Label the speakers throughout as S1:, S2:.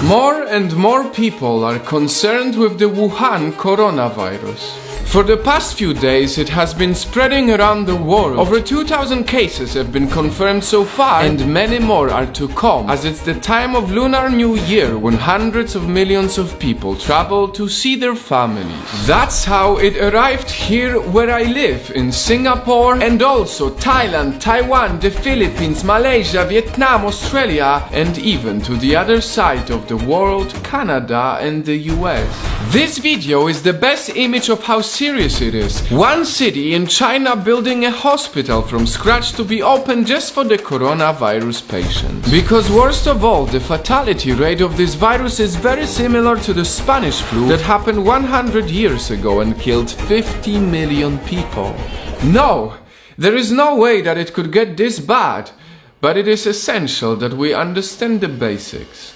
S1: More and more people are concerned with the Wuhan coronavirus. For the past few days, it has been spreading around the world. Over 2,000 cases have been confirmed so far, and many more are to come, as it's the time of Lunar New Year when hundreds of millions of people travel to see their families. That's how it arrived here where I live, in Singapore, and also Thailand, Taiwan, the Philippines, Malaysia, Vietnam, Australia, and even to the other side of the world, Canada and the US. This video is the best image of how serious it is. One city in China building a hospital from scratch to be open just for the coronavirus patients. Because worst of all, the fatality rate of this virus is very similar to the Spanish flu that happened 100 years ago and killed 50 million people. No, there is no way that it could get this bad, but it is essential that we understand the basics.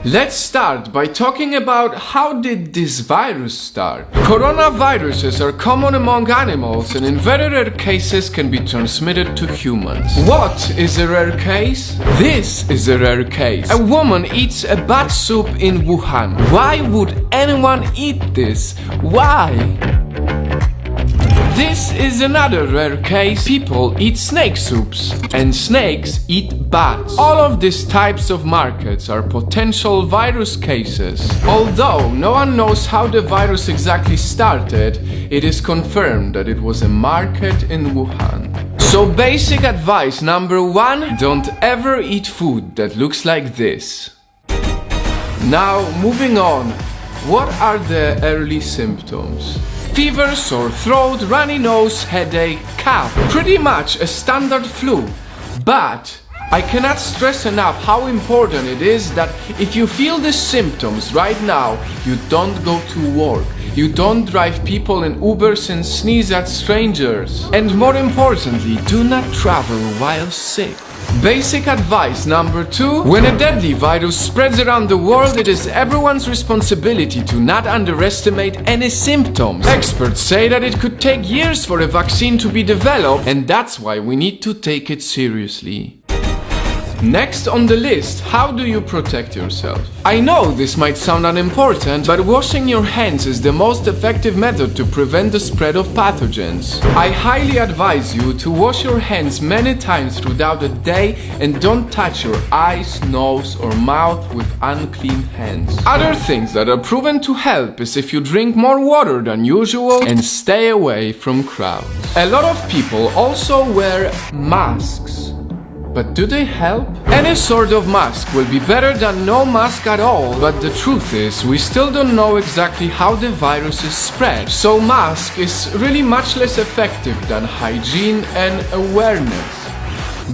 S1: Let's start by talking about how did this virus start. Coronaviruses are common among animals and in very rare cases can be transmitted to humans. What is a rare case? This is a rare case. A woman eats a bat soup in Wuhan. Why would anyone eat this? Why? This is another rare case. People eat snake soups and snakes eat bats. All of these types of markets are potential virus cases. Although no one knows how the virus exactly started, it is confirmed that it was a market in Wuhan. So basic advice number 1, don't ever eat food that looks like this. Now moving on, what are the early symptoms? Fever, sore throat, runny nose, headache, cough. Pretty much a standard flu. But I cannot stress enough how important it is that if you feel the symptoms right now, you don't go to work. You don't drive people in Ubers and sneeze at strangers. And more importantly, do not travel while sick. Basic advice number 2. When a deadly virus spreads around the world, it is everyone's responsibility to not underestimate any symptoms. Experts say that it could take years for a vaccine to be developed, and that's why we need to take it seriously. Next on the list, how do you protect yourself? I know this might sound unimportant, but washing your hands is the most effective method to prevent the spread of pathogens. I highly advise you to wash your hands many times throughout the day and don't touch your eyes, nose or mouth with unclean hands. Other things that are proven to help is if you drink more water than usual and stay away from crowds. A lot of people also wear masks. But do they help? Any sort of mask will be better than no mask at all, but the truth is, we still don't know exactly how the virus is spread. So mask is really much less effective than hygiene and awareness.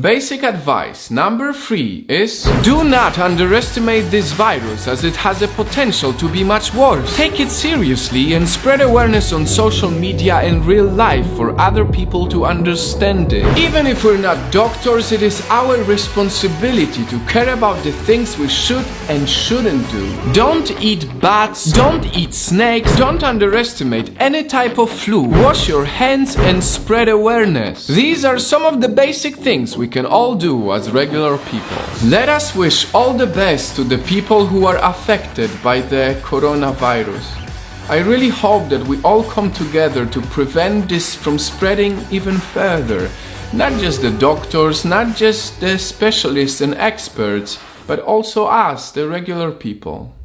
S1: Basic advice number 3 is do not underestimate this virus as it has a potential to be much worse. Take it seriously and spread awareness on social media and real life for other people to understand it. Even if we're not doctors, it is our responsibility to care about the things we should and shouldn't do. Don't eat bats, don't eat snakes, don't underestimate any type of flu. Wash your hands and spread awareness. These are some of the basic things we can all do as regular people. Let us wish all the best to the people who are affected by the coronavirus. I really hope that we all come together to prevent this from spreading even further. Not just the doctors, not just the specialists and experts, but also us, the regular people.